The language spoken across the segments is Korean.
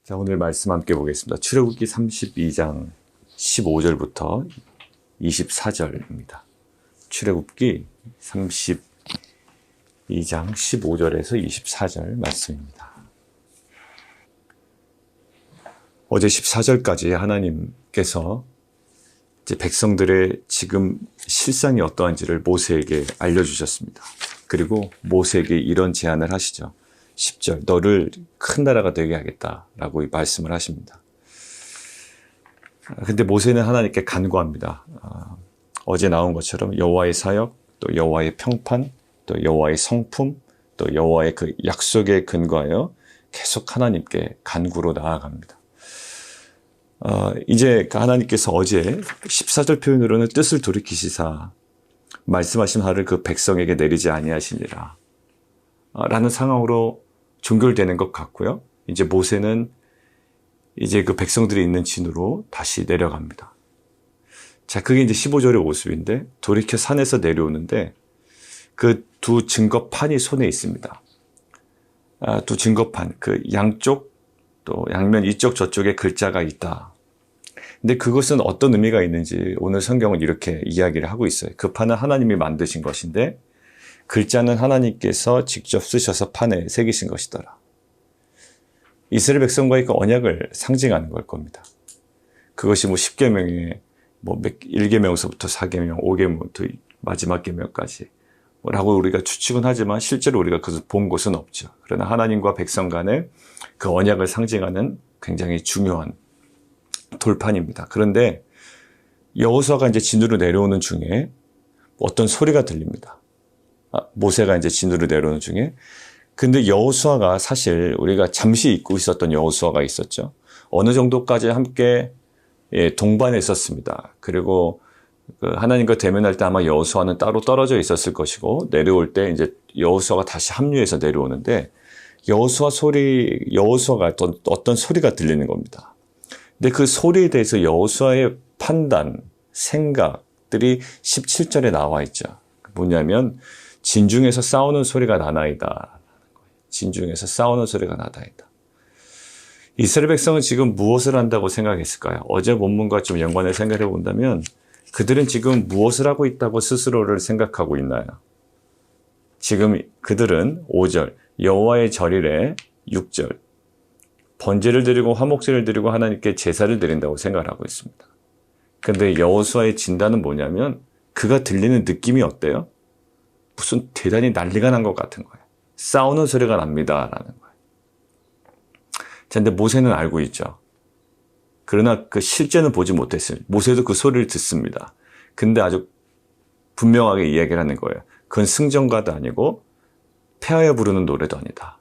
자, 오늘 말씀 함께 보겠습니다. 출애굽기 32장 15절부터 24절입니다. 출애굽기 32장 15절에서 24절 말씀입니다. 어제 14절까지 하나님께서 이제 백성들의 지금 실상이 어떠한지를 모세에게 알려주셨습니다. 그리고 모세에게 이런 제안을 하시죠. 10절, 너를 큰 나라가 되게 하겠다라고 말씀을 하십니다. 근데 모세는 하나님께 간구합니다. 어제 나온 것처럼 여호와의 사역, 또 여호와의 평판, 또 여호와의 성품, 또 여호와의 그 약속에 근거하여 계속 하나님께 간구로 나아갑니다. 이제 하나님께서 어제 14절 표현으로는 뜻을 돌이키시사 말씀하신 화를 그 백성에게 내리지 아니하시니라 라는 상황으로 종결되는 것 같고요. 이제 모세는 이제 그 백성들이 있는 진으로 다시 내려갑니다. 자, 그게 이제 15절의 모습인데 돌이켜 산에서 내려오는데 그 두 증거판이 손에 있습니다. 두 증거판, 그 양쪽 또 양면 이쪽 저쪽에 글자가 있다. 근데 그것은 어떤 의미가 있는지 오늘 성경은 이렇게 이야기를 하고 있어요. 그 판은 하나님이 만드신 것인데 글자는 하나님께서 직접 쓰셔서 판에 새기신 것이더라. 이스라엘 백성과의 그 언약을 상징하는 걸 겁니다. 그것이 10계명에 1계명서부터 4계명, 5계명부터 마지막 계명까지 라고 우리가 추측은 하지만 실제로 우리가 그것을 본 것은 없죠. 그러나 하나님과 백성 간의 그 언약을 상징하는 굉장히 중요한 돌판입니다. 그런데 여호수아가 이제 진으로 내려오는 중에 어떤 소리가 들립니다. 모세가 이제 진으로 내려오는 중에. 근데 여호수아가 사실 우리가 잠시 잊고 있었던 여호수아가 있었죠. 어느 정도까지 함께 동반했었습니다. 그리고 하나님과 대면할 때 아마 여호수아는 따로 떨어져 있었을 것이고 내려올 때 이제 여호수아가 다시 합류해서 내려오는데 여호수아가 어떤 소리가 들리는 겁니다. 근데 그 소리에 대해서 여호수아의 판단, 생각들이 17절에 나와 있죠. 뭐냐면 진중에서 싸우는 소리가 나나이다. 진중에서 싸우는 소리가 나나이다. 이스라엘 백성은 지금 무엇을 한다고 생각했을까요? 어제 본문과 좀 연관해 생각해 본다면 그들은 지금 무엇을 하고 있다고 스스로를 생각하고 있나요? 지금 그들은 5절 여호와의 절일에 6절 번제를 드리고 화목제를 드리고 하나님께 제사를 드린다고 생각을 하고 있습니다. 그런데 여호수아의 진단은 뭐냐면 그가 들리는 느낌이 어때요? 무슨 대단히 난리가 난 것 같은 거예요. 싸우는 소리가 납니다라는 거예요. 자, 근데 모세는 알고 있죠. 그러나 그 실제는 보지 못했어요. 모세도 그 소리를 듣습니다. 근데 아주 분명하게 이야기를 하는 거예요. 그건 승전가도 아니고 폐하여 부르는 노래도 아니다.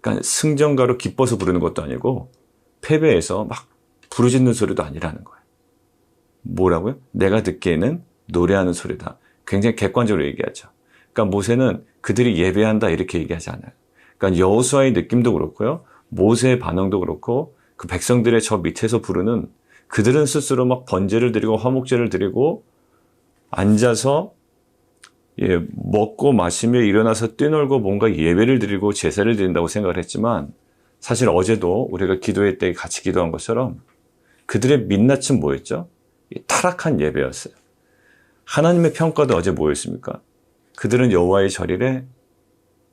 그러니까 승전가로 기뻐서 부르는 것도 아니고 패배해서 막 부르짖는 소리도 아니라는 거예요. 뭐라고요? 내가 듣기에는 노래하는 소리다. 굉장히 객관적으로 얘기하죠. 그러니까 모세는 그들이 예배한다 이렇게 얘기하지 않아요. 그러니까 여호수아의 느낌도 그렇고요. 모세의 반응도 그렇고 그 백성들의 저 밑에서 부르는 그들은 스스로 막 번제를 드리고 화목제를 드리고 앉아서 먹고 마시며 일어나서 뛰놀고 뭔가 예배를 드리고 제사를 드린다고 생각을 했지만 사실 어제도 우리가 기도회 때 같이 기도한 것처럼 그들의 민낯은 뭐였죠? 타락한 예배였어요. 하나님의 평가도 어제 뭐였습니까? 그들은 여호와의 절일에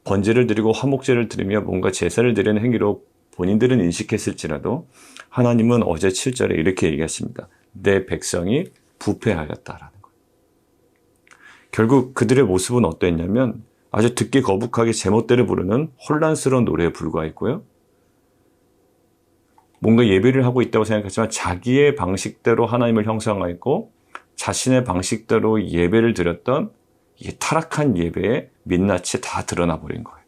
번제를 드리고 화목제를 드리며 뭔가 제사를 드리는 행위로 본인들은 인식했을지라도 하나님은 어제 7절에 이렇게 얘기하십니다. 내 백성이 부패하였다라는 거예요. 결국 그들의 모습은 어땠냐면 아주 듣기 거북하게 제멋대로 부르는 혼란스러운 노래에 불과했고요. 뭔가 예배를 하고 있다고 생각했지만 자기의 방식대로 하나님을 형상화했고 자신의 방식대로 예배를 드렸던 이 타락한 예배의 민낯이 다 드러나 버린 거예요.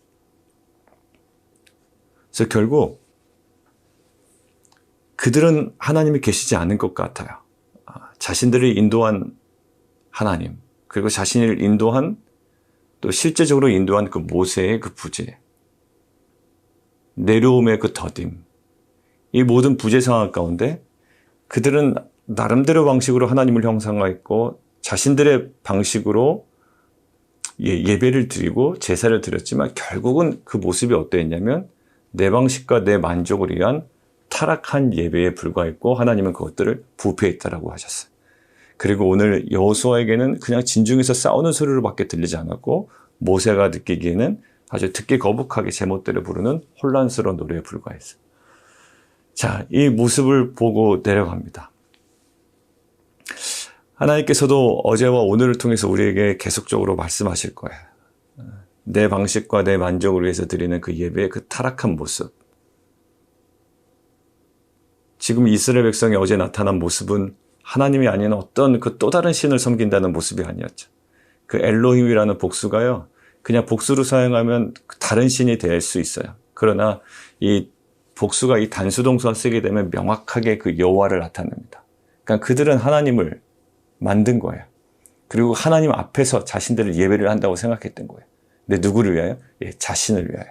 그래서 결국 그들은 하나님이 계시지 않은 것 같아요. 자신들을 인도한 하나님, 그리고 자신을 인도한 또 실제적으로 인도한 그 모세의 그 부재, 내려옴의 그 더딤, 이 모든 부재 상황 가운데 그들은 나름대로 방식으로 하나님을 형상화했고 자신들의 방식으로 예배를 드리고 제사를 드렸지만 결국은 그 모습이 어땠냐면 내 방식과 내 만족을 위한 타락한 예배에 불과했고 하나님은 그것들을 부패했다라고 하셨어요. 그리고 오늘 여호수아에게는 그냥 진중에서 싸우는 소리로밖에 들리지 않았고 모세가 느끼기에는 아주 듣기 거북하게 제멋대로 부르는 혼란스러운 노래에 불과했어요. 자, 이 모습을 보고 내려갑니다. 하나님께서도 어제와 오늘을 통해서 우리에게 계속적으로 말씀하실 거예요. 내 방식과 내 만족을 위해서 드리는 그 예배의 그 타락한 모습. 지금 이스라엘 백성이 어제 나타난 모습은 하나님이 아닌 어떤 그 또 다른 신을 섬긴다는 모습이 아니었죠. 그 엘로힘이라는 복수가요, 그냥 복수로 사용하면 다른 신이 될 수 있어요. 그러나 이 복수가 이 단수동사 쓰게 되면 명확하게 그 여호와를 나타냅니다. 그러니까 그들은 하나님을 만든 거예요. 그리고 하나님 앞에서 자신들을 예배를 한다고 생각했던 거예요. 근데 누구를 위하여? 자신을 위하여.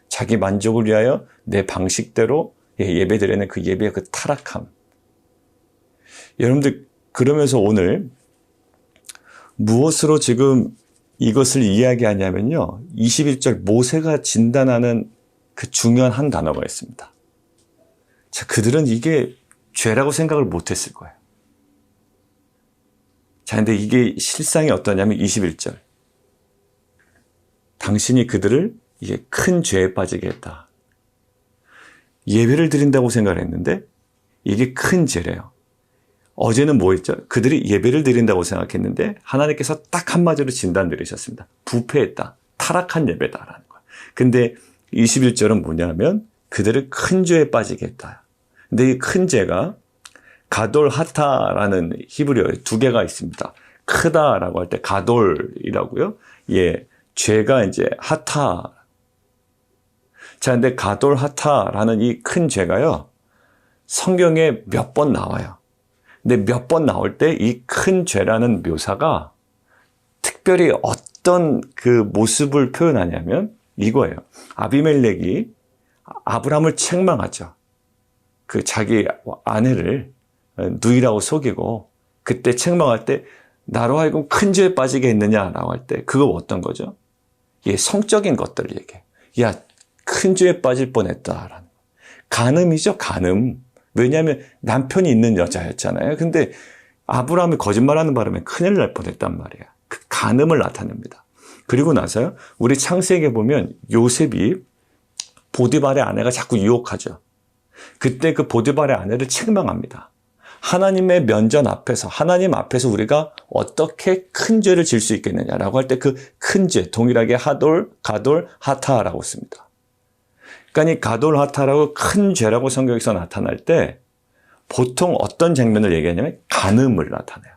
자기 만족을 위하여 내 방식대로 예배드리는 그 예배의 그 타락함. 여러분들, 그러면서 오늘 무엇으로 지금 이것을 이야기하냐면요, 21절 모세가 진단하는 그 중요한 한 단어가 있습니다. 자, 그들은 이게 죄라고 생각을 못했을 거예요. 자, 근데 이게 실상이 어떠냐면 21절. 당신이 그들을 이게 큰 죄에 빠지게 했다. 예배를 드린다고 생각을 했는데 이게 큰 죄래요. 어제는 뭐 했죠? 그들이 예배를 드린다고 생각했는데 하나님께서 딱 한마디로 진단 내리셨습니다. 부패했다. 타락한 예배다라는 거예요. 근데 21절은 뭐냐면 그들을 큰 죄에 빠지게 했다. 근데 이 큰 죄가 가돌 하타라는 히브리어에 두 개가 있습니다. 크다라고 할 때 가돌이라고요. 예, 죄가 이제 하타. 자, 근데 가돌 하타라는 이 큰 죄가요, 성경에 몇 번 나와요. 근데 몇 번 나올 때 이 큰 죄라는 묘사가 특별히 어떤 그 모습을 표현하냐면 이거예요. 아비멜렉이 아브라함을 책망하죠. 그 자기 아내를 누이라고 속이고 그때 책망할 때 나로 하여금 큰 죄에 빠지게 했느냐라고 할 때 그거 어떤 거죠? 예, 성적인 것들을 얘기해. 야, 큰 죄에 빠질 뻔했다라는 거. 간음이죠, 간음. 왜냐하면 남편이 있는 여자였잖아요. 근데 아브라함이 거짓말하는 바람에 큰일 날 뻔했단 말이에요. 그 간음을 나타냅니다. 그리고 나서요, 우리 창세기에 보면 요셉이 보디발의 아내가 자꾸 유혹하죠. 그때 그 보디발의 아내를 책망합니다. 하나님의 면전 앞에서, 하나님 앞에서 우리가 어떻게 큰 죄를 질 수 있겠느냐라고 할 때 그 큰 죄, 동일하게 하돌, 가돌, 하타라고 씁니다. 그러니까 이 가돌, 하타라고 큰 죄라고 성경에서 나타날 때 보통 어떤 장면을 얘기하냐면 간음을 나타내요.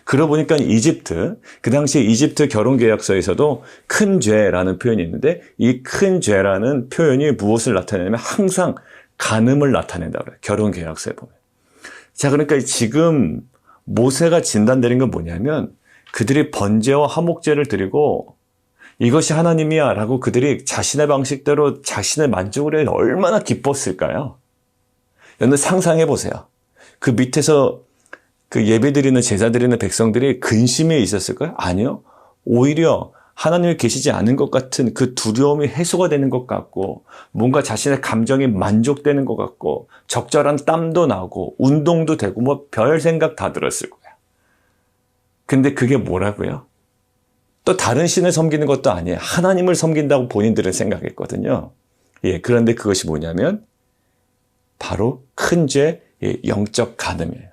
그러고 보니까 이집트, 그 당시에 이집트 결혼계약서에서도 큰 죄라는 표현이 있는데 이 큰 죄라는 표현이 무엇을 나타내냐면 항상 간음을 나타낸다고 그래요. 결혼계약서에 보면. 자, 그러니까 지금 모세가 진단드린 건 뭐냐면 그들이 번제와 화목제를 드리고 이것이 하나님이야 라고 그들이 자신의 방식대로 자신의 만족을 해 얼마나 기뻤을까요? 여러분 상상해 보세요. 그 밑에서 그 예배드리는 제사드리는 백성들이 근심에 있었을까요? 아니요. 오히려 하나님이 계시지 않은 것 같은 그 두려움이 해소가 되는 것 같고 뭔가 자신의 감정이 만족되는 것 같고 적절한 땀도 나고 운동도 되고 뭐 별 생각 다 들었을 거예요. 근데 그게 뭐라고요? 또 다른 신을 섬기는 것도 아니에요. 하나님을 섬긴다고 본인들은 생각했거든요. 예, 그런데 그것이 뭐냐면 바로 큰 죄, 영적 간음이에요.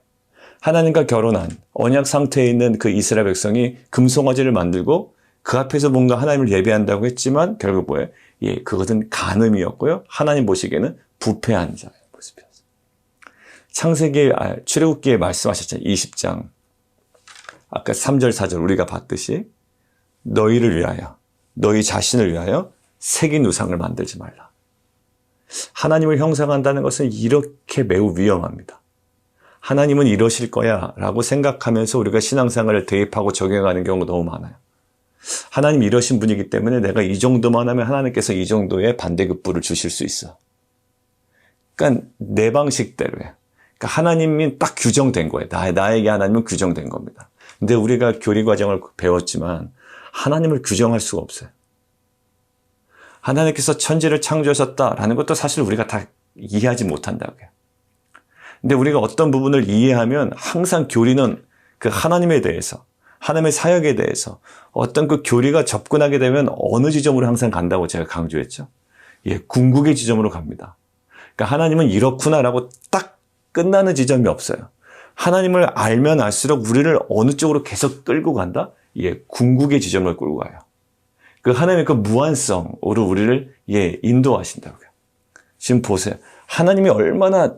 하나님과 결혼한 언약 상태에 있는 그 이스라엘 백성이 금송아지를 만들고 그 앞에서 뭔가 하나님을 예배한다고 했지만 결국 뭐예요? 예, 그것은 간음이었고요. 하나님 보시기에는 부패한 자의 모습이었어요. 창세기, 출애굽기에 말씀하셨잖아요. 20장. 아까 3절, 4절 우리가 봤듯이 너희를 위하여, 너희 자신을 위하여 새긴 우상을 만들지 말라. 하나님을 형상한다는 것은 이렇게 매우 위험합니다. 하나님은 이러실 거야 라고 생각하면서 우리가 신앙생활을 대입하고 적용하는 경우가 너무 많아요. 하나님 이러신 분이기 때문에 내가 이 정도만 하면 하나님께서 이 정도의 반대급부를 주실 수 있어. 그러니까 내 방식대로예요. 그러니까 하나님이 딱 규정된 거예요. 나에게 하나님은 규정된 겁니다. 근데 우리가 교리 과정을 배웠지만 하나님을 규정할 수가 없어요. 하나님께서 천지를 창조하셨다라는 것도 사실 우리가 다 이해하지 못한다고요. 근데 우리가 어떤 부분을 이해하면 항상 교리는 그 하나님에 대해서, 하나님의 사역에 대해서 어떤 그 교리가 접근하게 되면 어느 지점으로 항상 간다고 제가 강조했죠. 예, 궁극의 지점으로 갑니다. 그러니까 하나님은 이렇구나라고 딱 끝나는 지점이 없어요. 하나님을 알면 알수록 우리를 어느 쪽으로 계속 끌고 간다? 예, 궁극의 지점을 끌고 가요. 그 하나님의 그 무한성으로 우리를 인도하신다고요. 지금 보세요. 하나님이 얼마나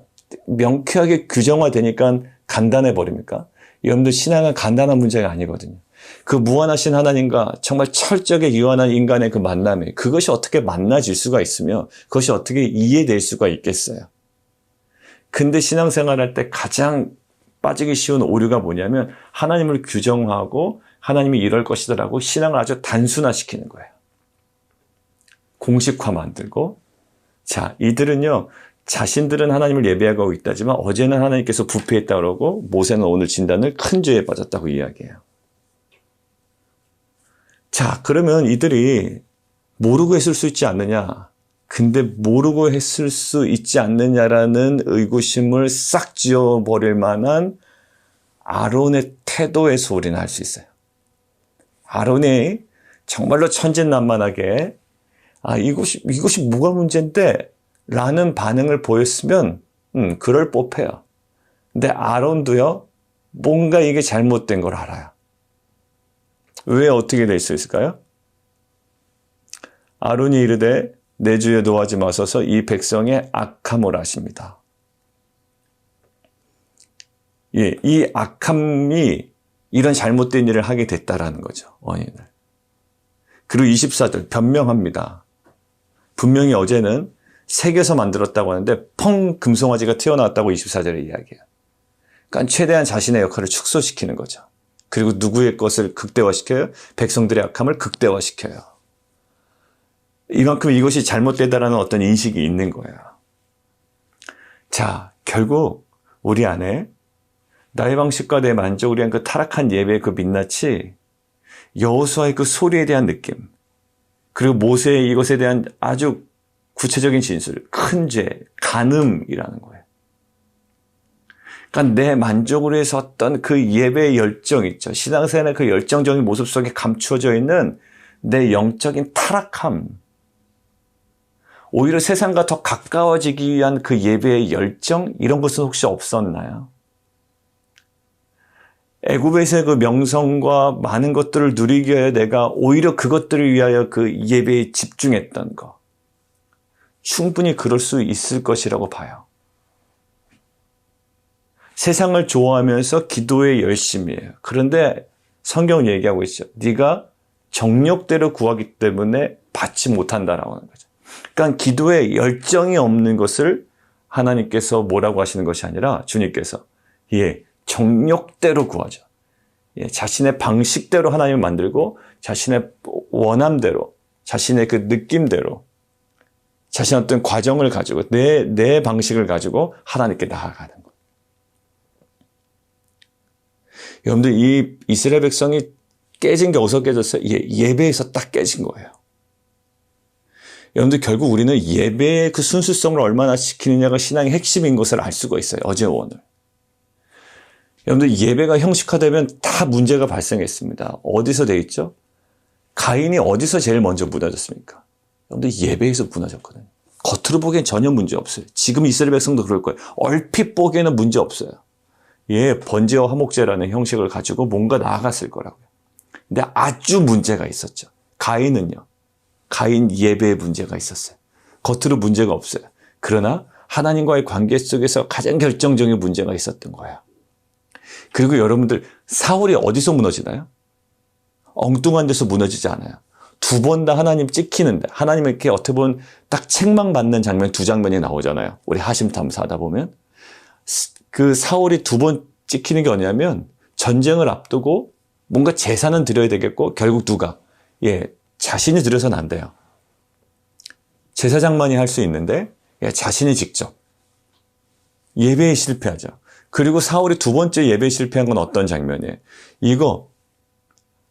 명쾌하게 규정화되니까 간단해 버립니까? 여러분들 신앙은 간단한 문제가 아니거든요. 그 무한하신 하나님과 정말 철저하게 유한한 인간의 그 만남에 그것이 어떻게 만나질 수가 있으며 그것이 어떻게 이해될 수가 있겠어요. 근데 신앙생활할 때 가장 빠지기 쉬운 오류가 뭐냐면 하나님을 규정하고 하나님이 이럴 것이다라고 신앙을 아주 단순화시키는 거예요. 공식화 만들고 자, 이들은요. 자신들은 하나님을 예배하고 있다지만 어제는 하나님께서 부패했다고 그러고 모세는 오늘 진단을 큰 죄에 빠졌다고 이야기해요. 자, 그러면 이들이 모르고 했을 수 있지 않느냐? 근데 모르고 했을 수 있지 않느냐라는 의구심을 싹 지워버릴 만한 아론의 태도에서 우리는 알 수 있어요. 아론이 정말로 천진난만하게 이것이 뭐가 문제인데? 라는 반응을 보였으면 그럴 법해요. 근데 아론도요. 뭔가 이게 잘못된 걸 알아요. 왜 어떻게 될 수 있을까요? 아론이 이르되 내 주에 노하지 마소서 이 백성의 악함을 아십니다. 예, 이 악함이 이런 잘못된 일을 하게 됐다라는 거죠. 원인을. 그리고 24절 변명합니다. 분명히 어제는 새겨서 만들었다고 하는데 펑 금송아지가 튀어나왔다고 24절에 이야기해요. 그러니까 최대한 자신의 역할을 축소시키는 거죠. 그리고 누구의 것을 극대화시켜요? 백성들의 악함을 극대화시켜요. 이만큼 이것이 잘못되다라는 어떤 인식이 있는 거예요. 자, 결국 우리 안에 나의 방식과 내 만족을 위한 그 타락한 예배의 그 민낯이 여호수아의 그 소리에 대한 느낌, 그리고 모세의 이것에 대한 아주 구체적인 진술, 큰 죄, 간음이라는 거예요. 그러니까 내 만족을 위해서 어떤 그 예배의 열정 있죠. 신앙생활의 그 열정적인 모습 속에 감추어져 있는 내 영적인 타락함. 오히려 세상과 더 가까워지기 위한 그 예배의 열정, 이런 것은 혹시 없었나요? 애굽에서의 그 명성과 많은 것들을 누리기 위하여 내가 오히려 그것들을 위하여 그 예배에 집중했던 것. 충분히 그럴 수 있을 것이라고 봐요. 세상을 좋아하면서 기도에 열심이에요. 그런데 성경은 얘기하고 있죠. 네가 정욕대로 구하기 때문에 받지 못한다라고 하는 거죠. 그러니까 기도에 열정이 없는 것을 하나님께서 뭐라고 하시는 것이 아니라 주님께서 정욕대로 구하죠. 자신의 방식대로 하나님을 만들고 자신의 원함대로, 자신의 그 느낌대로, 자신의 어떤 과정을 가지고 내 방식을 가지고 하나님께 나아가는 거예요. 여러분들 이 이스라엘 백성이 깨진 게 어디서 깨졌어요? 예배에서 딱 깨진 거예요. 여러분들 결국 우리는 예배의 그 순수성을 얼마나 지키느냐가 신앙의 핵심인 것을 알 수가 있어요. 어제 오늘. 여러분들 예배가 형식화되면 다 문제가 발생했습니다. 어디서 돼 있죠? 가인이 어디서 제일 먼저 무너졌습니까? 여러분들 예배에서 무너졌거든요. 겉으로 보기엔 전혀 문제 없어요. 지금 이스라엘 백성도 그럴 거예요. 얼핏 보기에는 문제 없어요. 번제와 화목제라는 형식을 가지고 뭔가 나아갔을 거라고요. 근데 아주 문제가 있었죠. 가인은요. 가인 예배에 문제가 있었어요. 겉으로 문제가 없어요. 그러나 하나님과의 관계 속에서 가장 결정적인 문제가 있었던 거예요. 그리고 여러분들 사울이 어디서 무너지나요? 엉뚱한 데서 무너지지 않아요. 두 번 다 하나님 찍히는데 하나님에게 어떻게 보면 딱 책망받는 장면 두 장면이 나오잖아요. 우리 하심탐사 하다 보면 그 사울이 두 번 찍히는 게 뭐냐면 전쟁을 앞두고 뭔가 제사는 드려야 되겠고 결국 누가? 자신이 드려서는 안 돼요. 제사장만이 할 수 있는데 자신이 직접 예배에 실패하죠. 그리고 사울이 두 번째 예배에 실패한 건 어떤 장면이에요? 이거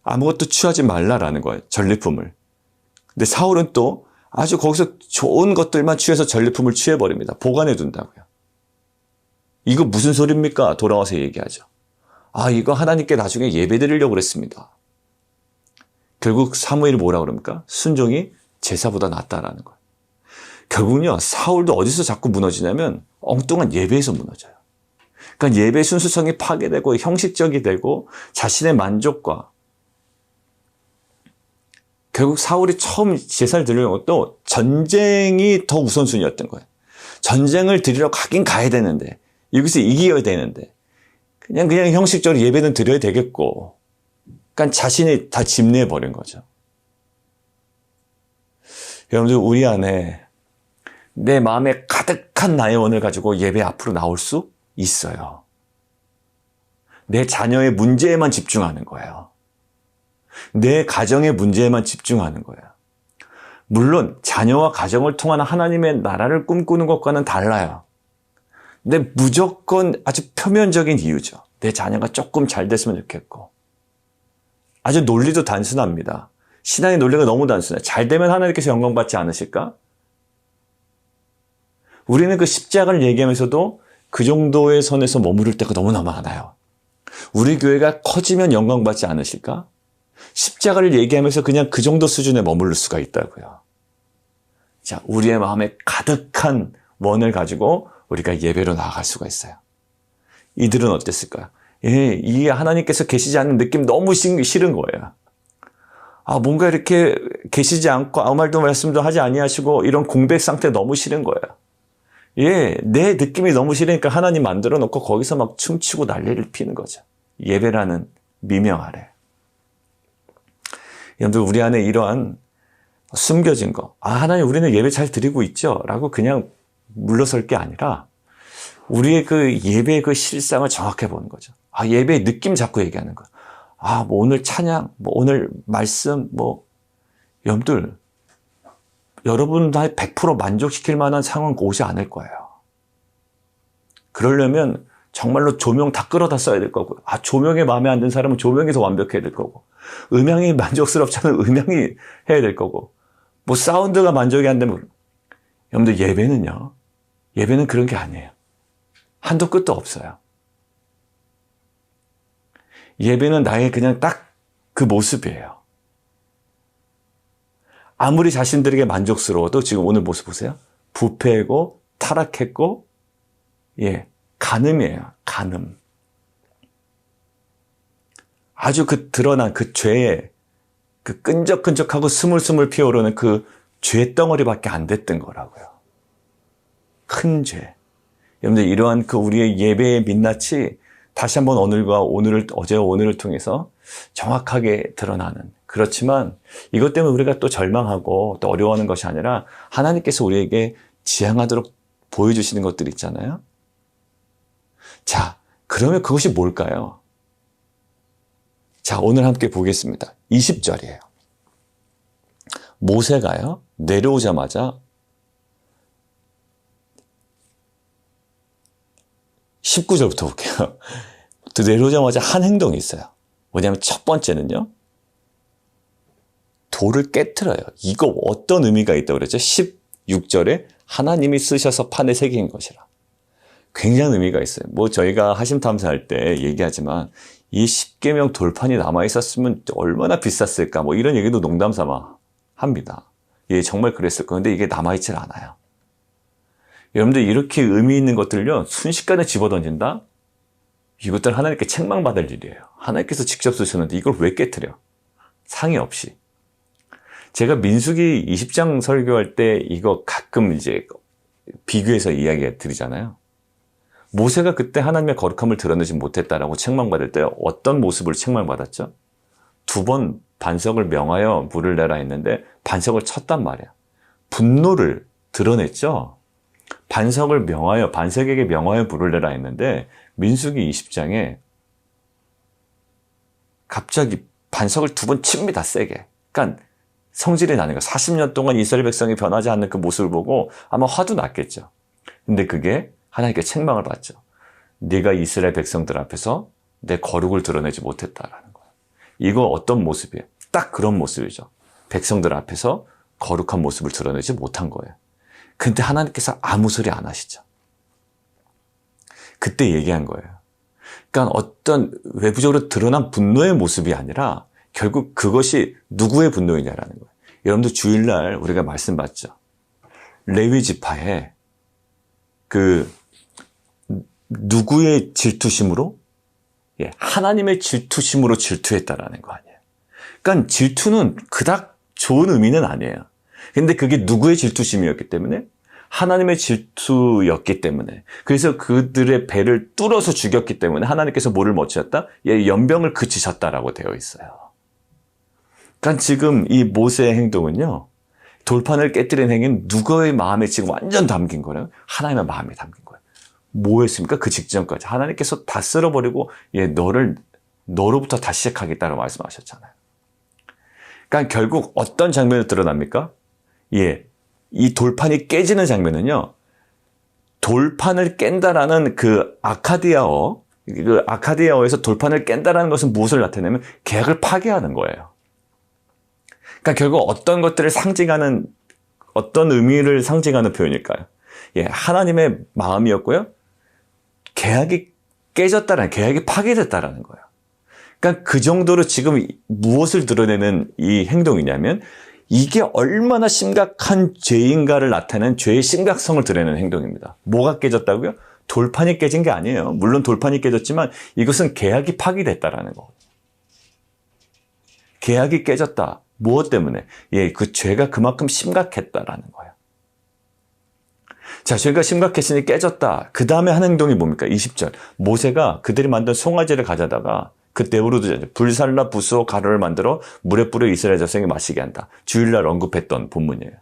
아무것도 취하지 말라라는 거예요. 전리품을. 근데 사울은 또 아주 거기서 좋은 것들만 취해서 전리품을 취해버립니다. 보관해 둔다고요. 이거 무슨 소리입니까? 돌아와서 얘기하죠. 아, 이거 하나님께 나중에 예배 드리려고 그랬습니다. 결국 사무엘이 뭐라 그럽니까? 순종이 제사보다 낫다라는 거예요. 결국은요, 사울도 어디서 자꾸 무너지냐면 엉뚱한 예배에서 무너져요. 그러니까 예배 순수성이 파괴되고 형식적이 되고 자신의 만족과 결국 사울이 처음 제사를 드리는 것도 전쟁이 더 우선순위였던 거예요. 전쟁을 드리러 가긴 가야 되는데 여기서 이겨야 되는데 그냥 형식적으로 예배는 드려야 되겠고 그러니까 자신이 다 집내버린 거죠. 여러분들 우리 안에 내 마음에 가득한 나의 원을 가지고 예배 앞으로 나올 수 있어요. 내 자녀의 문제에만 집중하는 거예요. 내 가정의 문제에만 집중하는 거예요. 물론 자녀와 가정을 통한 하나님의 나라를 꿈꾸는 것과는 달라요. 근데 무조건 아주 표면적인 이유죠. 내 자녀가 조금 잘 됐으면 좋겠고. 아주 논리도 단순합니다. 신앙의 논리가 너무 단순해요. 잘 되면 하나님께서 영광받지 않으실까? 우리는 그 십자가를 얘기하면서도 그 정도의 선에서 머무를 때가 너무나 많아요. 우리 교회가 커지면 영광받지 않으실까? 십자가를 얘기하면서 그냥 그 정도 수준에 머무를 수가 있다고요. 자, 우리의 마음에 가득한 원을 가지고 우리가 예배로 나아갈 수가 있어요. 이들은 어땠을까요? 예, 이게 하나님께서 계시지 않는 느낌 너무 싫은 거예요. 아, 뭔가 이렇게 계시지 않고 아무 말도 말씀도 하지 아니하시고 이런 공백 상태 너무 싫은 거예요. 예, 내 느낌이 너무 싫으니까 하나님 만들어 놓고 거기서 막 춤추고 난리를 피는 거죠. 예배라는 미명 아래. 여러분들 우리 안에 이러한 숨겨진 거, 아, 하나님 우리는 예배 잘 드리고 있죠? 라고 그냥 물러설 게 아니라 우리의 그 예배의 그 실상을 정확히 보는 거죠. 아, 예배의 느낌 자꾸 얘기하는 거야. 아, 뭐 오늘 찬양, 뭐 오늘 말씀, 뭐 여러분들 여러분 다 100% 만족시킬 만한 상황 오지 않을 거예요. 그러려면 정말로 조명 다 끌어다 써야 될 거고, 아, 조명이 마음에 안 드는 사람은 조명이 더 완벽해야 될 거고, 음향이 만족스럽지 않으면 음향이 해야 될 거고, 뭐 사운드가 만족이 안 되면, 여러분들 예배는요, 예배는 그런 게 아니에요. 한도 끝도 없어요. 예배는 나의 그냥 딱 그 모습이에요. 아무리 자신들에게 만족스러워도 지금 오늘 모습 보세요. 부패고 타락했고, 예, 간음이에요. 간음. 아주 그 드러난 그 죄에 그 끈적끈적하고 스물스물 피어오르는 그 죄덩어리밖에 안 됐던 거라고요. 큰 죄. 여러분들 이러한 그 우리의 예배의 민낯이 다시 한번 어제와 오늘을 통해서 정확하게 드러나는. 그렇지만 이것 때문에 우리가 또 절망하고 또 어려워하는 것이 아니라 하나님께서 우리에게 지향하도록 보여주시는 것들 있잖아요. 자, 그러면 그것이 뭘까요? 자, 오늘 함께 보겠습니다. 20절이에요. 모세가요, 내려오자마자 19절부터 볼게요. 또 내려오자마자 한 행동이 있어요. 뭐냐면 첫 번째는요, 돌을 깨트려요. 이거 어떤 의미가 있다고 그랬죠? 16절에 하나님이 쓰셔서 판에 새긴 것이라. 굉장한 의미가 있어요. 뭐 저희가 하심탐사할 때 얘기하지만 이 10계명 돌판이 남아있었으면 얼마나 비쌌을까, 뭐 이런 얘기도 농담삼아 합니다. 예, 정말 그랬을 거예요. 근데 이게 남아있질 않아요. 여러분들 이렇게 의미 있는 것들을요, 순식간에 집어던진다? 이것들 하나님께 책망받을 일이에요. 하나님께서 직접 쓰셨는데 이걸 왜 깨트려? 상의 없이. 제가 민수기 20장 설교할 때 이거 가끔 이제 비교해서 이야기 드리잖아요. 모세가 그때 하나님의 거룩함을 드러내지 못했다라고 책망받을 때 어떤 모습으로 책망받았죠? 2번 반석을 명하여 물을 내라 했는데 반석을 쳤단 말이야. 분노를 드러냈죠? 반석에게 명하여 물을 내라 했는데 민수기 20장에 갑자기 반석을 2번 칩니다, 세게. 그러니까 성질이 나는 거예요. 40년 동안 이스라엘 백성이 변하지 않는 그 모습을 보고 아마 화도 났겠죠. 근데 그게 하나님께 책망을 받죠. 네가 이스라엘 백성들 앞에서 내 거룩을 드러내지 못했다라는 거예요. 이거 어떤 모습이에요? 딱 그런 모습이죠. 백성들 앞에서 거룩한 모습을 드러내지 못한 거예요. 근데 하나님께서 아무 소리 안 하시죠. 그때 얘기한 거예요. 그러니까 어떤 외부적으로 드러난 분노의 모습이 아니라 결국 그것이 누구의 분노이냐라는 거예요. 여러분들 주일날 우리가 말씀 받죠. 레위 지파에 누구의 질투심으로? 하나님의 질투심으로 질투했다라는 거 아니에요. 그러니까 질투는 그닥 좋은 의미는 아니에요. 근데 그게 누구의 질투심이었기 때문에? 하나님의 질투였기 때문에. 그래서 그들의 배를 뚫어서 죽였기 때문에 하나님께서 뭐를 멈추셨다? 연병을 그치셨다라고 되어 있어요. 그러니까 지금 이 모세의 행동은요, 돌판을 깨뜨린 행위는 누구의 마음에 지금 완전 담긴 거예요? 하나님의 마음에 담긴 거예요. 뭐였습니까? 그 직전까지 하나님께서 다 쓸어버리고 너로부터 다시 시작하겠다고 말씀하셨잖아요. 그러니까 결국 어떤 장면이 드러납니까? 이 돌판이 깨지는 장면은요, 돌판을 깬다라는 그 아카디아어에서 돌판을 깬다라는 것은 무엇을 나타내면 계약을 파괴하는 거예요. 그러니까 결국 어떤 것들을 상징하는, 어떤 의미를 상징하는 표현일까요? 하나님의 마음이었고요. 계약이 깨졌다라는, 계약이 파괴됐다라는 거예요. 그러니까 그 정도로 지금 무엇을 드러내는 이 행동이냐면 이게 얼마나 심각한 죄인가를 나타내는 죄의 심각성을 드러내는 행동입니다. 뭐가 깨졌다고요? 돌판이 깨진 게 아니에요. 물론 돌판이 깨졌지만 이것은 계약이 파괴됐다라는 거예요. 계약이 깨졌다. 무엇 때문에? 그 죄가 그만큼 심각했다라는 거예요. 자, 죄가 심각했으니 깨졌다. 그 다음에 한 행동이 뭡니까? 20절. 모세가 그들이 만든 송아지를 가져다가 그때우로도 불살라 부수어 가루를 만들어 물에 뿌려 이스라엘 자손에게 마시게 한다. 주일날 언급했던 본문이에요.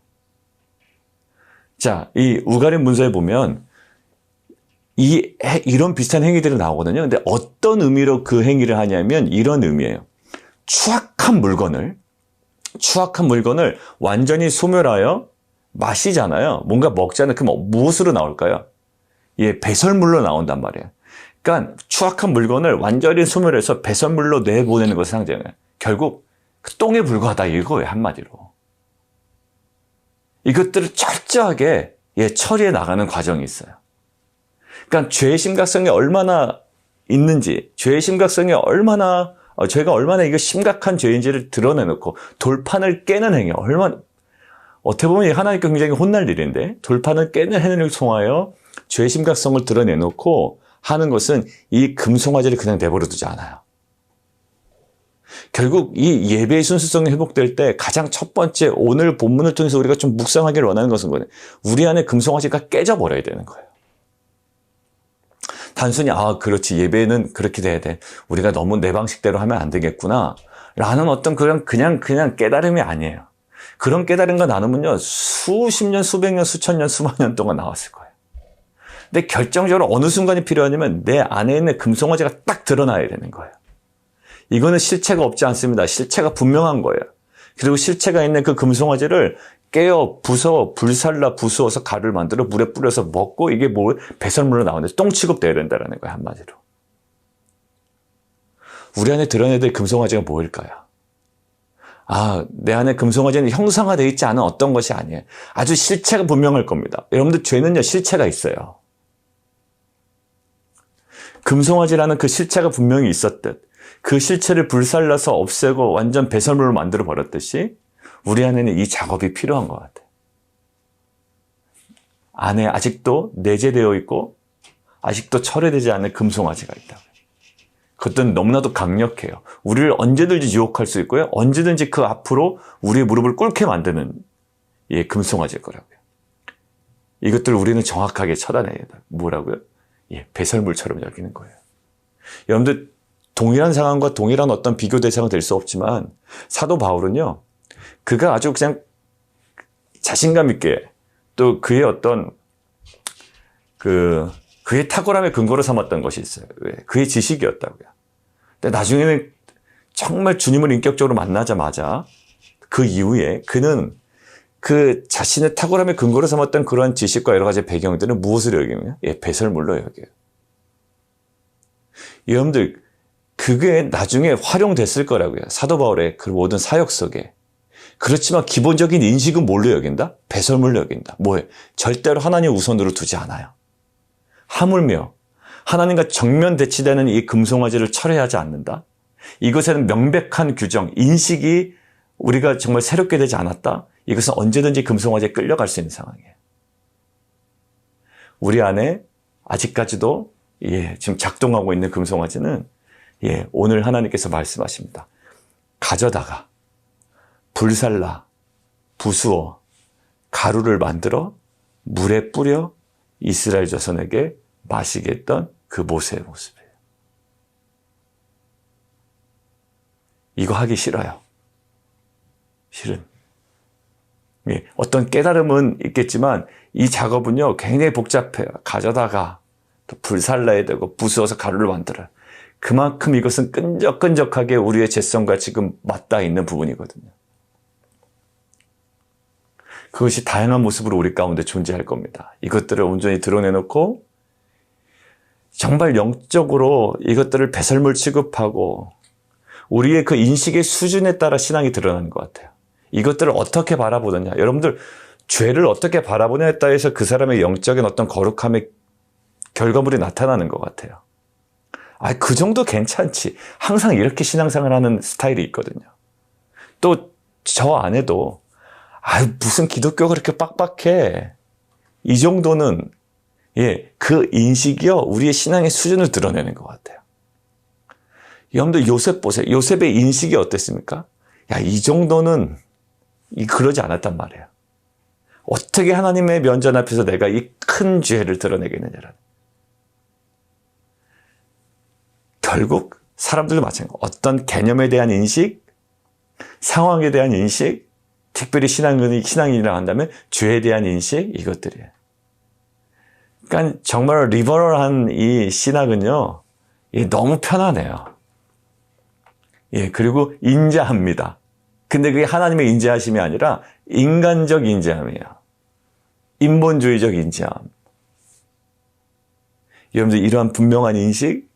자, 이 우가림 문서에 보면 이런 비슷한 행위들이 나오거든요. 근데 어떤 의미로 그 행위를 하냐면 이런 의미예요. 추악한 물건을 완전히 소멸하여 마시잖아요. 뭔가 먹잖아요. 그럼 무엇으로 나올까요? 배설물로 나온단 말이에요. 그러니까 추악한 물건을 완전히 소멸해서 배설물로 내보내는 것을 상징해요. 결국 똥에 불과하다 이거예요, 한마디로. 이것들을 철저하게 처리해 나가는 과정이 있어요. 그러니까 죄의 심각성이 얼마나 있는지, 죄의 심각성이 얼마나 죄가 얼마나 이거 심각한 죄인지를 드러내놓고 돌판을 깨는 행위, 얼마나 어떻게 보면 하나님께 굉장히 혼날 일인데 돌판을 깨는 행위를 통하여 죄의 심각성을 드러내놓고 하는 것은 이 금송아지를 그냥 내버려 두지 않아요. 결국 이 예배의 순수성이 회복될 때 가장 첫 번째 오늘 본문을 통해서 우리가 좀 묵상하기를 원하는 것은 뭐냐? 우리 안에 금송아지가 깨져버려야 되는 거예요. 단순히 그렇지 예배는 그렇게 돼야 돼. 우리가 너무 내 방식대로 하면 안 되겠구나 라는 어떤 그냥 깨달음이 아니에요. 그런 깨달음과 나누면요 수십 년, 수백 년, 수천 년, 수만 년 동안 나왔을 거예요. 근데 결정적으로 어느 순간이 필요하냐면 내 안에 있는 금송아지가 딱 드러나야 되는 거예요. 이거는 실체가 없지 않습니다. 실체가 분명한 거예요. 그리고 실체가 있는 그 금송아지를 깨어 불살라 부수어서 가루를 만들어 물에 뿌려서 먹고 이게 배설물로 나오는데 똥 취급돼야 된다는 거예요, 한마디로. 우리 안에 드러내야 될 금송아지가 뭐일까요? 내 안에 금송아지는 형상화되어 있지 않은 어떤 것이 아니에요. 아주 실체가 분명할 겁니다. 여러분들 죄는요, 실체가 있어요. 금송아지라는 그 실체가 분명히 있었듯 그 실체를 불살라서 없애고 완전 배설물로 만들어 버렸듯이 우리 안에는 이 작업이 필요한 것 같아요. 안에 아직도 내재되어 있고 아직도 철회되지 않은 금송아지가 있다고요. 그것은 너무나도 강력해요. 우리를 언제든지 유혹할 수 있고요. 언제든지 그 앞으로 우리의 무릎을 꿇게 만드는 금송아지일 거라고요. 이것들을 우리는 정확하게 쳐다내야 돼요. 뭐라고요? 배설물처럼 여기는 거예요. 여러분들 동일한 상황과 동일한 어떤 비교 대상은 될 수 없지만 사도 바울은요. 그가 아주 그냥 자신감 있게 또 그의 어떤 그의 탁월함의 근거로 삼았던 것이 있어요. 그의 지식이었다고요. 근데 나중에는 정말 주님을 인격적으로 만나자마자 그 이후에 그는 그 자신의 탁월함의 근거로 삼았던 그러한 지식과 여러 가지 배경들은 무엇으로 여기냐면 배설물로 여겨요. 여러분들 그게 나중에 활용됐을 거라고요. 사도 바울의 그 모든 사역 속에 그렇지만 기본적인 인식은 뭘로 여긴다? 배설물로 여긴다. 뭐해? 절대로 하나님 우선으로 두지 않아요. 하물며 하나님과 정면 대치되는 이 금송아지를 철회하지 않는다. 이것에는 명백한 규정, 인식이 우리가 정말 새롭게 되지 않았다. 이것은 언제든지 금송아지에 끌려갈 수 있는 상황이에요. 우리 안에 아직까지도 지금 작동하고 있는 금송아지는 오늘 하나님께서 말씀하십니다. 가져다가 불살라 부수어 가루를 만들어 물에 뿌려 이스라엘 자손에게 마시게 했던 그 모세의 모습이에요. 이거 하기 싫어요. 실은. 어떤 깨달음은 있겠지만 이 작업은요 굉장히 복잡해요. 가져다가 또 불살라야 되고 부수어서 가루를 만들어요. 그만큼 이것은 끈적끈적하게 우리의 죄성과 지금 맞닿아 있는 부분이거든요. 그것이 다양한 모습으로 우리 가운데 존재할 겁니다. 이것들을 온전히 드러내놓고 정말 영적으로 이것들을 배설물 취급하고 우리의 그 인식의 수준에 따라 신앙이 드러나는 것 같아요. 이것들을 어떻게 바라보느냐. 여러분들 죄를 어떻게 바라보냐에 따라서 그 사람의 영적인 어떤 거룩함의 결과물이 나타나는 것 같아요. 그 정도 괜찮지. 항상 이렇게 신앙생활 하는 스타일이 있거든요. 또 저 안에도 무슨 기독교가 그렇게 빡빡해. 이 정도는 그 인식이요 우리의 신앙의 수준을 드러내는 것 같아요. 여러분들 요셉 보세요. 요셉의 인식이 어땠습니까? 이 정도는 그러지 않았단 말이에요. 어떻게 하나님의 면전 앞에서 내가 이 큰 죄를 드러내겠느냐라는. 결국 사람들도 마찬가지예요. 어떤 개념에 대한 인식, 상황에 대한 인식, 특별히 신앙인이라 한다면 죄에 대한 인식, 이것들이에요. 그러니까 정말 리버럴한 이 신학은요, 너무 편하네요. 그리고 인자합니다. 근데 그게 하나님의 인자하심이 아니라 인간적 인자함이에요. 인본주의적 인자함. 여러분들 이러한 분명한 인식,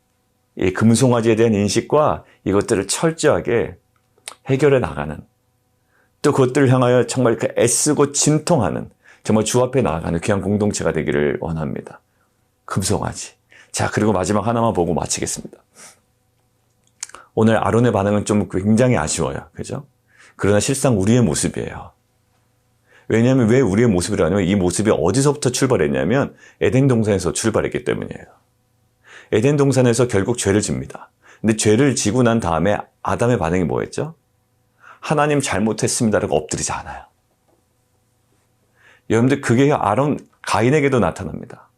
금송아지에 대한 인식과 이것들을 철저하게 해결해 나가는, 또 그것들을 향하여 정말 애쓰고 진통하는, 정말 주 앞에 나아가는 귀한 공동체가 되기를 원합니다. 금송아지. 자, 그리고 마지막 하나만 보고 마치겠습니다. 오늘 아론의 반응은 좀 굉장히 아쉬워요. 그죠? 그러나 실상 우리의 모습이에요. 왜냐하면 왜 우리의 모습이라냐면 이 모습이 어디서부터 출발했냐면 에덴 동산에서 출발했기 때문이에요. 에덴 동산에서 결국 죄를 집니다. 근데 죄를 지고 난 다음에 아담의 반응이 뭐였죠? 하나님 잘못했습니다라고 엎드리지 않아요. 여러분들 그게 아론 가인에게도 나타납니다.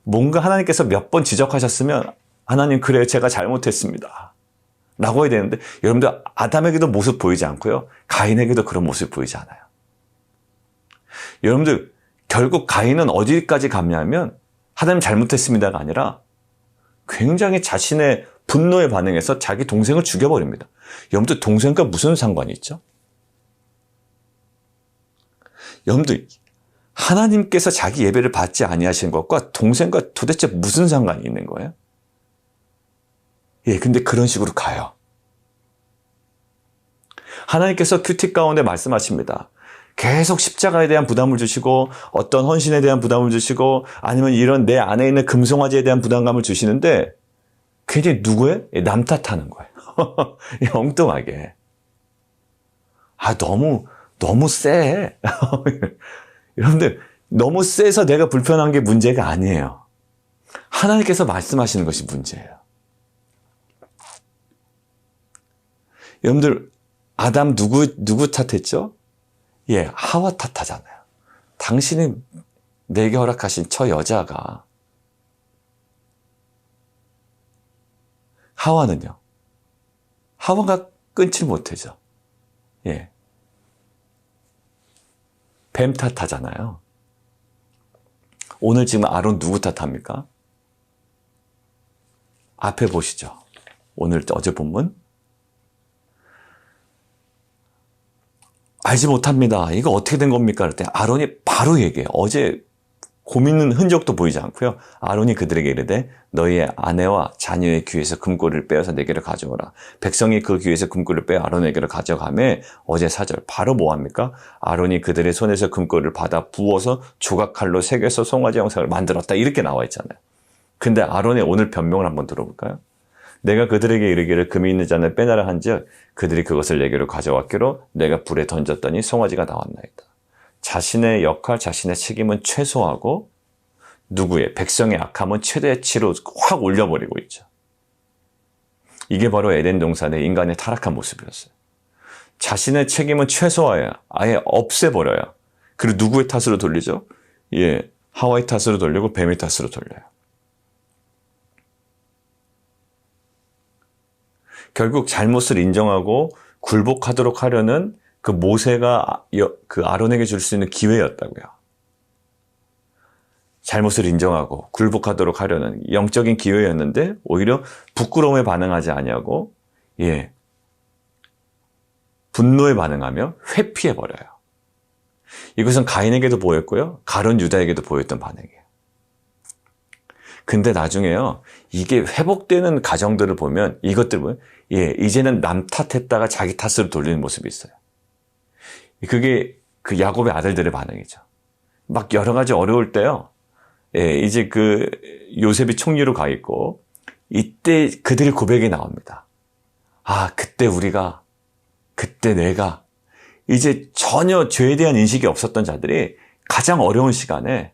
뭔가 하나님께서 몇 번 지적하셨으면 하나님 그래요 제가 잘못했습니다 라고 해야 되는데 여러분들 아담에게도 모습 보이지 않고요. 가인에게도 그런 모습 보이지 않아요. 여러분들 결국 가인은 어디까지 갔냐면 하나님 잘못했습니다가 아니라 굉장히 자신의 분노에 반응해서 자기 동생을 죽여버립니다. 여러분들 동생과 무슨 상관이 있죠? 여러분들 하나님께서 자기 예배를 받지 아니하신 것과 동생과 도대체 무슨 상관이 있는 거예요? 근데 그런 식으로 가요. 하나님께서 큐티 가운데 말씀하십니다. 계속 십자가에 대한 부담을 주시고 어떤 헌신에 대한 부담을 주시고 아니면 이런 내 안에 있는 금송아지에 대한 부담감을 주시는데 굉장히 누구예요? 남 탓하는 거예요. 엉뚱하게. 너무 세. 여러분들 너무 세서 내가 불편한 게 문제가 아니에요. 하나님께서 말씀하시는 것이 문제예요. 여러분들 아담 누구 탓했죠? 하와 탓하잖아요. 당신이 내게 허락하신 저 여자가. 하와는요? 하와가 끊지 못하죠. 뱀 탓하잖아요. 오늘 지금 아론 누구 탓합니까? 앞에 보시죠. 어제 본문. 알지 못합니다. 이거 어떻게 된 겁니까? 그럴 때 아론이 바로 얘기해요. 어제 고민은 흔적도 보이지 않고요. 아론이 그들에게 이르되 너희의 아내와 자녀의 귀에서 금고를 빼어서 내게로 가져오라. 백성이 그 귀에서 금고를 빼어 아론에게로 가져가매 어제 4절 바로 뭐합니까? 아론이 그들의 손에서 금고를 받아 부어서 조각칼로 새겨서 송아지 형상을 만들었다. 이렇게 나와 있잖아요. 근데 아론의 오늘 변명을 한번 들어볼까요? 내가 그들에게 이르기를 금이 있는 잔을 빼내라 한즉 그들이 그것을 내게로 가져왔기로 내가 불에 던졌더니 송아지가 나왔나이다. 자신의 역할, 자신의 책임은 최소화하고 누구의? 백성의 악함은 최대치로 확 올려버리고 있죠. 이게 바로 에덴 동산의 인간의 타락한 모습이었어요. 자신의 책임은 최소화해야 아예 없애버려요. 그리고 누구의 탓으로 돌리죠? 예, 하와의 탓으로 돌리고 뱀의 탓으로 돌려요. 결국 잘못을 인정하고 굴복하도록 하려는 그 모세가 그 아론에게 줄 수 있는 기회였다고요. 잘못을 인정하고 굴복하도록 하려는 영적인 기회였는데 오히려 부끄러움에 반응하지 아니하고 분노에 반응하며 회피해버려요. 이것은 가인에게도 보였고요. 가룟 유다에게도 보였던 반응이에요. 근데 나중에요. 이게 회복되는 가정들을 보면 이것들 보면 이제는 남 탓했다가 자기 탓으로 돌리는 모습이 있어요. 그게 그 야곱의 아들들의 반응이죠. 막 여러 가지 어려울 때요. 이제 그 요셉이 총리로 가 있고 이때 그들의 고백이 나옵니다. 아, 그때 내가 이제 전혀 죄에 대한 인식이 없었던 자들이 가장 어려운 시간에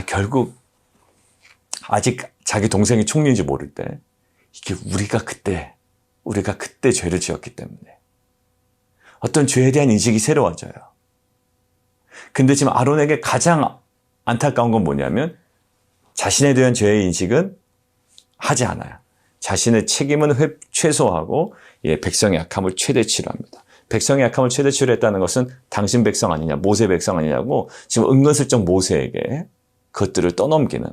결국 아직 자기 동생이 총리인지 모를 때 이게 우리가 그때 죄를 지었기 때문에 어떤 죄에 대한 인식이 새로워져요. 근데 지금 아론에게 가장 안타까운 건 뭐냐면 자신에 대한 죄의 인식은 하지 않아요. 자신의 책임은 최소화하고 백성의 악함을 최대치로 합니다. 백성의 악함을 최대치로 했다는 것은 당신 백성 아니냐, 모세 백성 아니냐고 지금 은근슬쩍 모세에게 그것들을 떠넘기는.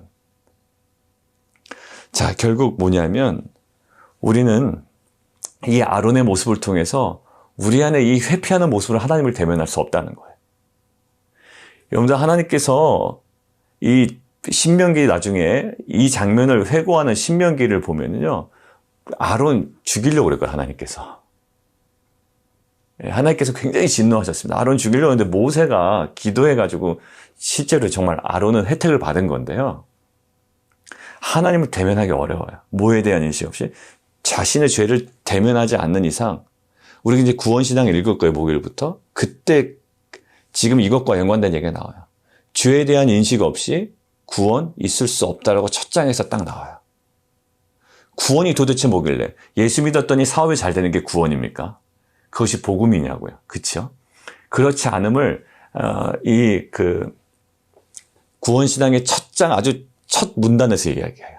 자, 결국 뭐냐면 우리는 이 아론의 모습을 통해서 우리 안에 이 회피하는 모습으로 하나님을 대면할 수 없다는 거예요. 여러분들, 하나님께서 이 신명기 나중에 이 장면을 회고하는 신명기를 보면요, 아론 죽이려고 그랬거든요, 하나님께서. 하나님께서 굉장히 진노하셨습니다. 아론 죽이려고 했는데 모세가 기도해가지고 실제로 정말 아론은 혜택을 받은 건데요. 하나님을 대면하기 어려워요. 뭐에 대한 인식 없이. 자신의 죄를 대면하지 않는 이상 우리 이제 구원신앙을 읽을 거예요, 목요일부터. 그때 지금 이것과 연관된 얘기가 나와요. 죄에 대한 인식 없이 구원 있을 수 없다라고 첫 장에서 딱 나와요. 구원이 도대체 뭐길래? 예수 믿었더니 사업이 잘 되는 게 구원입니까? 그것이 복음이냐고요. 그렇죠? 그렇지 않음을 구원신앙의 첫 장 아주 첫 문단에서 이야기해요.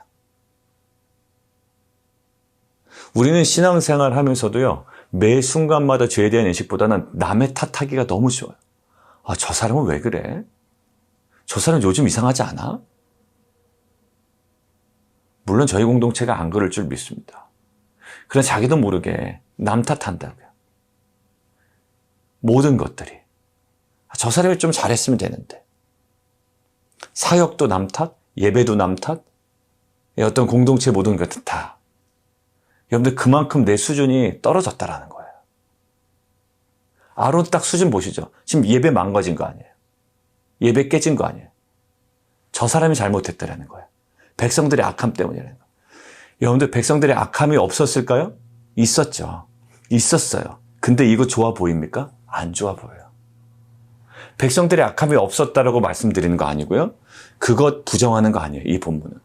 우리는 신앙생활 하면서도요, 매 순간마다 죄에 대한 인식보다는 남의 탓하기가 너무 쉬워요. 저 사람은 왜 그래? 저 사람 요즘 이상하지 않아? 물론 저희 공동체가 안 그럴 줄 믿습니다. 그러나 자기도 모르게 남 탓한다고요. 모든 것들이. 저 사람이 좀 잘했으면 되는데. 사역도 남 탓, 예배도 남 탓, 어떤 공동체 모든 것들 다. 여러분들, 그만큼 내 수준이 떨어졌다라는 거예요. 아론 딱 수준 보시죠. 지금 예배 망가진 거 아니에요. 예배 깨진 거 아니에요. 저 사람이 잘못했다라는 거예요. 백성들의 악함 때문이라는 거예요. 여러분들, 백성들의 악함이 없었을까요? 있었죠. 있었어요. 근데 이거 좋아 보입니까? 안 좋아 보여요. 백성들의 악함이 없었다라고 말씀드리는 거 아니고요. 그것 부정하는 거 아니에요. 이 본문은.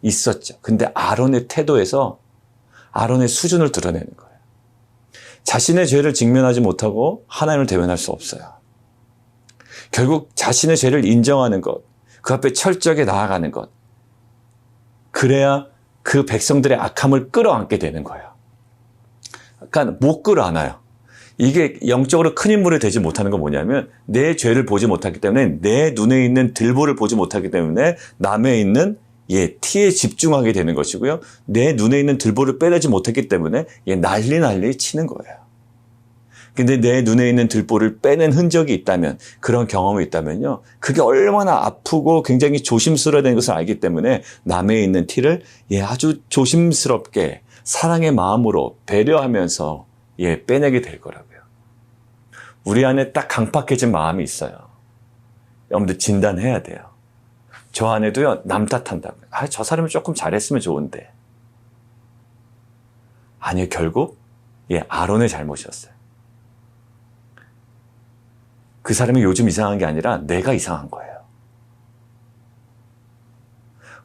있었죠. 근데 아론의 태도에서 아론의 수준을 드러내는 거예요. 자신의 죄를 직면하지 못하고 하나님을 대면할 수 없어요. 결국 자신의 죄를 인정하는 것, 그 앞에 철저하게 나아가는 것, 그래야 그 백성들의 악함을 끌어안게 되는 거예요. 그러니까 못 끌어안아요. 이게 영적으로 큰 인물이 되지 못하는 건 뭐냐면 내 죄를 보지 못하기 때문에, 내 눈에 있는 들보를 보지 못하기 때문에 남에 있는 티에 집중하게 되는 것이고요. 내 눈에 있는 들보를 빼내지 못했기 때문에 난리 치는 거예요. 근데 내 눈에 있는 들보를 빼낸 흔적이 있다면, 그런 경험이 있다면요, 그게 얼마나 아프고 굉장히 조심스러워야 되는 것을 알기 때문에 남에 있는 티를 아주 조심스럽게 사랑의 마음으로 배려하면서 빼내게 될 거라고요. 우리 안에 딱 강팍해진 마음이 있어요. 여러분들 진단해야 돼요. 저 안에도요, 남 탓한다고요. 저 사람이 조금 잘했으면 좋은데. 아니요, 결국 아론의 잘못이었어요. 그 사람이 요즘 이상한 게 아니라 내가 이상한 거예요.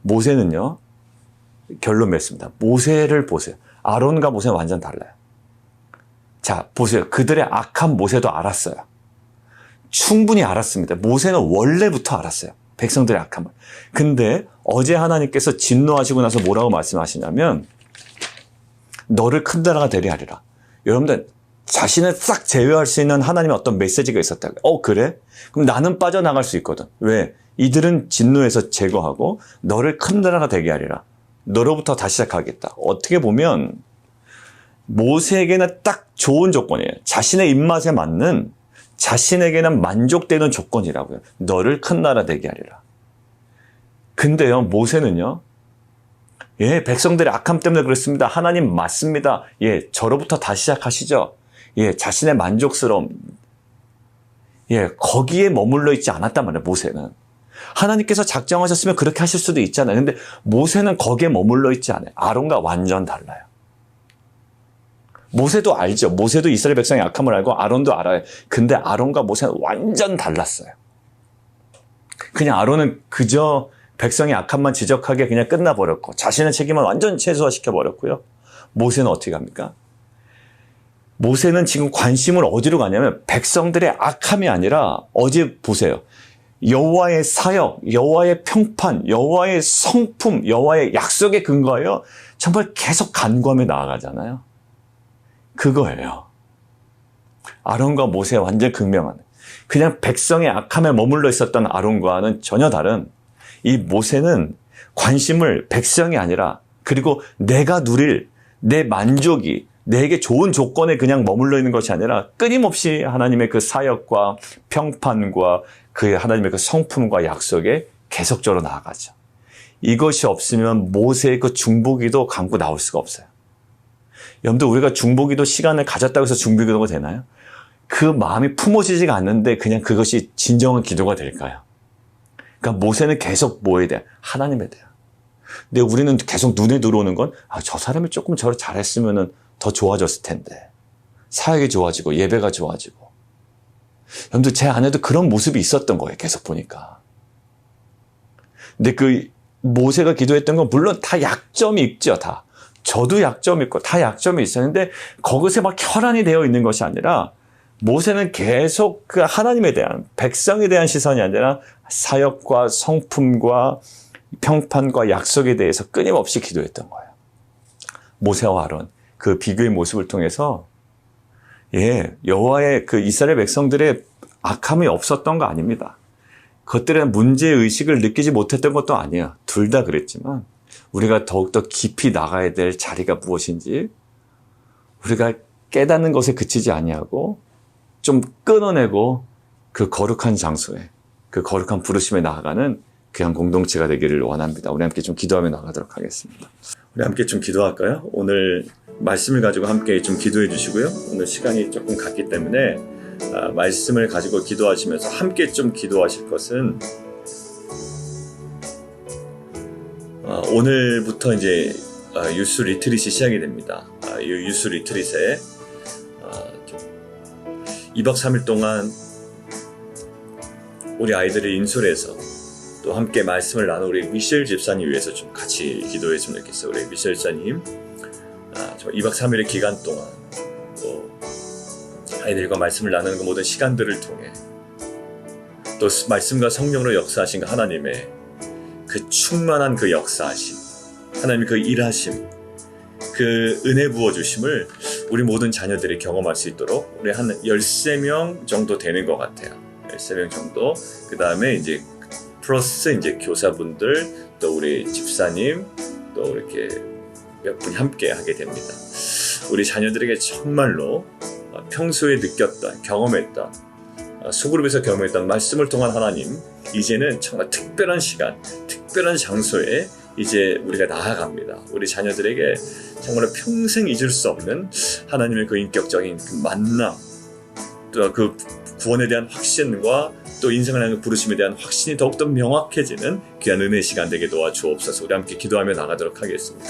모세는요, 결론 맺습니다. 모세를 보세요. 아론과 모세는 완전 달라요. 자, 보세요. 그들의 악한 모세도 알았어요. 충분히 알았습니다. 모세는 원래부터 알았어요. 백성들의 악함을. 근데 어제 하나님께서 진노하시고 나서 뭐라고 말씀하시냐면, 너를 큰 나라가 되게 하리라. 여러분들, 자신을 싹 제외할 수 있는 하나님의 어떤 메시지가 있었다고요. 그래? 그럼 나는 빠져나갈 수 있거든. 왜? 이들은 진노해서 제거하고 너를 큰 나라가 되게 하리라. 너로부터 다시 시작하겠다. 어떻게 보면 모세에게는 딱 좋은 조건이에요. 자신의 입맛에 맞는, 자신에게는 만족되는 조건이라고요. 너를 큰 나라 되게 하리라. 근데요, 모세는요, 백성들의 악함 때문에 그렇습니다. 하나님 맞습니다. 저로부터 다시 시작하시죠. 자신의 만족스러움. 거기에 머물러 있지 않았단 말이에요, 모세는. 하나님께서 작정하셨으면 그렇게 하실 수도 있잖아요. 근데 모세는 거기에 머물러 있지 않아요. 아론과 완전 달라요. 모세도 알죠. 모세도 이스라엘 백성의 악함을 알고 아론도 알아요. 근데 아론과 모세는 완전 달랐어요. 그냥 아론은 그저 백성의 악함만 지적하게 그냥 끝나버렸고 자신의 책임을 완전 최소화시켜버렸고요. 모세는 어떻게 합니까? 모세는 지금 관심을 어디로 가냐면 백성들의 악함이 아니라 어제 보세요. 여호와의 사역, 여호와의 평판, 여호와의 성품, 여호와의 약속에 근거하여 정말 계속 간구하며 나아가잖아요. 그거예요. 아론과 모세의 완전 극명한, 그냥 백성의 악함에 머물러 있었던 아론과는 전혀 다른, 이 모세는 관심을 백성이 아니라, 그리고 내가 누릴 내 만족이 내게 좋은 조건에 그냥 머물러 있는 것이 아니라 끊임없이 하나님의 그 사역과 평판과 그 하나님의 그 성품과 약속에 계속적으로 나아가죠. 이것이 없으면 모세의 그 중보기도 간구 나올 수가 없어요. 여러분들, 우리가 중보기도 시간을 가졌다고 해서 중보기도가 되나요? 그 마음이 품어지지가 않는데 그냥 그것이 진정한 기도가 될까요? 그러니까 모세는 계속 뭐에 대한? 하나님에 대한. 근데 우리는 계속 눈에 들어오는 건 저 사람이 조금 저를 잘했으면 더 좋아졌을 텐데. 사역이 좋아지고 예배가 좋아지고. 여러분들, 제 안에도 그런 모습이 있었던 거예요. 계속 보니까. 근데 그 모세가 기도했던 건 물론 다 약점이 있죠. 다. 저도 약점이 있고 다 약점이 있었는데 거기서 막 혈안이 되어 있는 것이 아니라 모세는 계속 그 하나님에 대한, 백성에 대한 시선이 아니라 사역과 성품과 평판과 약속에 대해서 끊임없이 기도했던 거예요. 모세와 아론, 그 비교의 모습을 통해서 여호와의 그 이스라엘 백성들의 악함이 없었던 거 아닙니다. 그것들의 문제의식을 느끼지 못했던 것도 아니에요. 둘 다 그랬지만 우리가 더욱더 깊이 나가야 될 자리가 무엇인지 우리가 깨닫는 것에 그치지 아니하고 좀 끊어내고 그 거룩한 장소에, 그 거룩한 부르심에 나아가는 귀한 공동체가 되기를 원합니다. 우리 함께 좀 기도하며 나가도록 하겠습니다. 우리 함께 좀 기도할까요? 오늘 말씀을 가지고 함께 좀 기도해 주시고요. 오늘 시간이 조금 갔기 때문에 말씀을 가지고 기도하시면서 함께 좀 기도하실 것은 오늘부터 이제 유스 리트릿이 시작이 됩니다. 이 유스 리트릿에 2박 3일 동안 우리 아이들을 인솔해서 또 함께 말씀을 나누 우리 미셸 집사님 위해서 좀 같이 기도했으면 좋겠어요. 우리 미셸 집사님 2박 3일의 기간 동안 또 아이들과 말씀을 나누는 그 모든 시간들을 통해 또 말씀과 성령으로 역사하신 그 하나님의 그 충만한 그 역사하심, 하나님의 그 일하심, 그 은혜 부어주심을 우리 모든 자녀들이 경험할 수 있도록 우리 한 13명 정도 되는 것 같아요. 13명 정도. 그 다음에 이제 플러스 이제 교사분들, 또 우리 집사님, 또 이렇게 몇 분이 함께 하게 됩니다. 우리 자녀들에게 정말로 평소에 느꼈던, 경험했던, 소그룹에서 경험했던 말씀을 통한 하나님, 이제는 정말 특별한 시간, 특별한 장소에 이제 우리가 나아갑니다. 우리 자녀들에게 정말 평생 잊을 수 없는 하나님의 그 인격적인 그 만남, 또 그 구원에 대한 확신과 또 인생을 향한 부르심에 대한 확신이 더욱더 명확해지는 귀한 은혜의 시간 되게 도와주옵소서. 우리 함께 기도하며 나가도록 하겠습니다.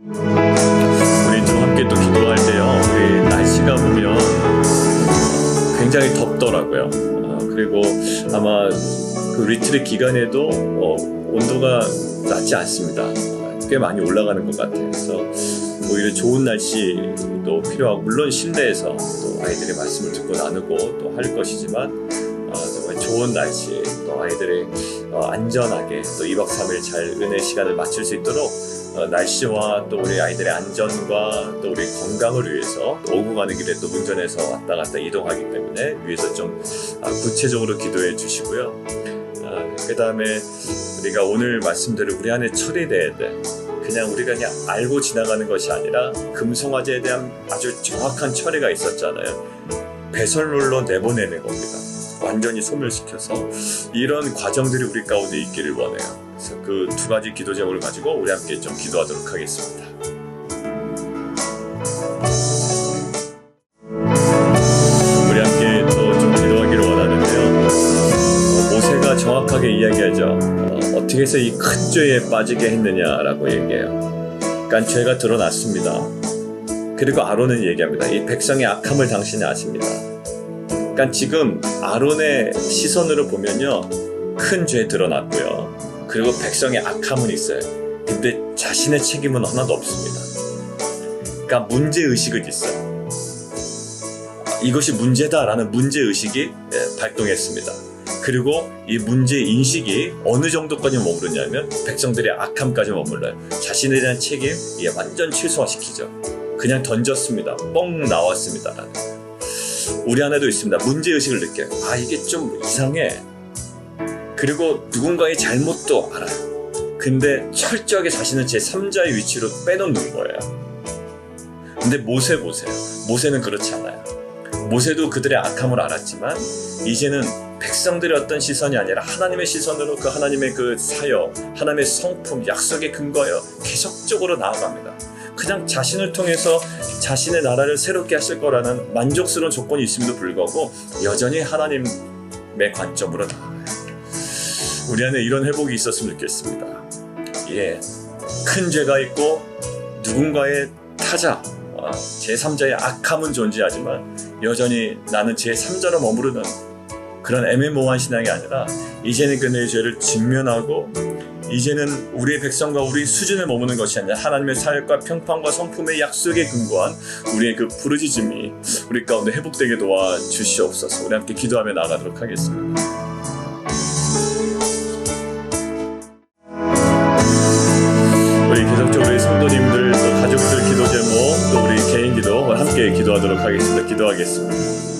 우리 좀 함께 또 기도할 때요, 우리 날씨가 보면 굉장히 덥더라고요. 그리고 아마 그 리트릿 기간에도 온도가 낮지 않습니다. 꽤 많이 올라가는 것 같아요. 그래서 오히려 좋은 날씨도 필요하고, 물론 실내에서 또 아이들의 말씀을 듣고 나누고 또 할 것이지만 정말 좋은 날씨, 또 아이들이 안전하게 또 2박 3일 잘 은혜 시간을 마칠 수 있도록 날씨와 또 우리 아이들의 안전과 또 우리 건강을 위해서 또 오고 가는 길에 또 운전해서 왔다 갔다 이동하기 때문에 위해서 좀 구체적으로 기도해 주시고요. 그 다음에 우리가 오늘 말씀대로 우리 안에 처리돼야 돼. 그냥 우리가 그냥 알고 지나가는 것이 아니라 금송아지에 대한 아주 정확한 처리가 있었잖아요. 배설물로 내보내는 겁니다. 완전히 소멸시켜서. 이런 과정들이 우리 가운데 있기를 원해요. 그래서 그 두 가지 기도 제목을 가지고 우리 함께 좀 기도하도록 하겠습니다. 우리 함께 또 좀 기도하기를 원하는데요. 모세가 정확하게 이야기하죠. 어떻게 해서 이 큰 죄에 빠지게 했느냐라고 얘기해요. 그러니까 죄가 드러났습니다. 그리고 아론은 얘기합니다. 이 백성의 악함을 당신이 아십니다. 그러니까 지금 아론의 시선으로 보면요, 큰 죄 드러났고요. 그리고 백성의 악함은 있어요. 근데 자신의 책임은 하나도 없습니다. 그러니까 문제의식은 있어요. 이것이 문제다라는 문제의식이 발동했습니다. 그리고 이 문제인식이 어느 정도까지 머무르냐면 백성들의 악함까지 머물러요. 자신에 대한 책임 완전 최소화시키죠. 그냥 던졌습니다. 뻥 나왔습니다. 우리 안에도 있습니다. 문제의식을 느껴요. 이게 좀 이상해. 그리고 누군가의 잘못도 알아요. 근데 철저하게 자신은 제3자의 위치로 빼놓는 거예요. 근데 모세 보세요. 모세는 그렇지 않아요. 모세도 그들의 악함을 알았지만 이제는 백성들의 어떤 시선이 아니라 하나님의 시선으로 그 하나님의 그 사역, 하나님의 성품, 약속의 근거여 계속적으로 나아갑니다. 그냥 자신을 통해서 자신의 나라를 새롭게 하실 거라는 만족스러운 조건이 있음에도 불구하고 여전히 하나님의 관점으로 나아가요. 우리 안에 이런 회복이 있었으면 좋겠습니다. 큰 죄가 있고 누군가의 타자, 제3자의 악함은 존재하지만 여전히 나는 제3자로 머무르는 그런 애매모호한 신앙이 아니라 이제는 그 내 죄를 직면하고 이제는 우리의 백성과 우리 수준에 머무는 것이 아니라 하나님의 사역과 평판과 성품의 약속에 근거한 우리의 그 부르짖음이 우리 가운데 회복되게 도와주시옵소서. 우리 함께 기도하며 나아가도록 하겠습니다. 우리 계속적으로 우리 성도님들 또 가족들 기도 제목 또 우리 개인 기도 함께 기도하도록 하겠습니다. 기도하겠습니다.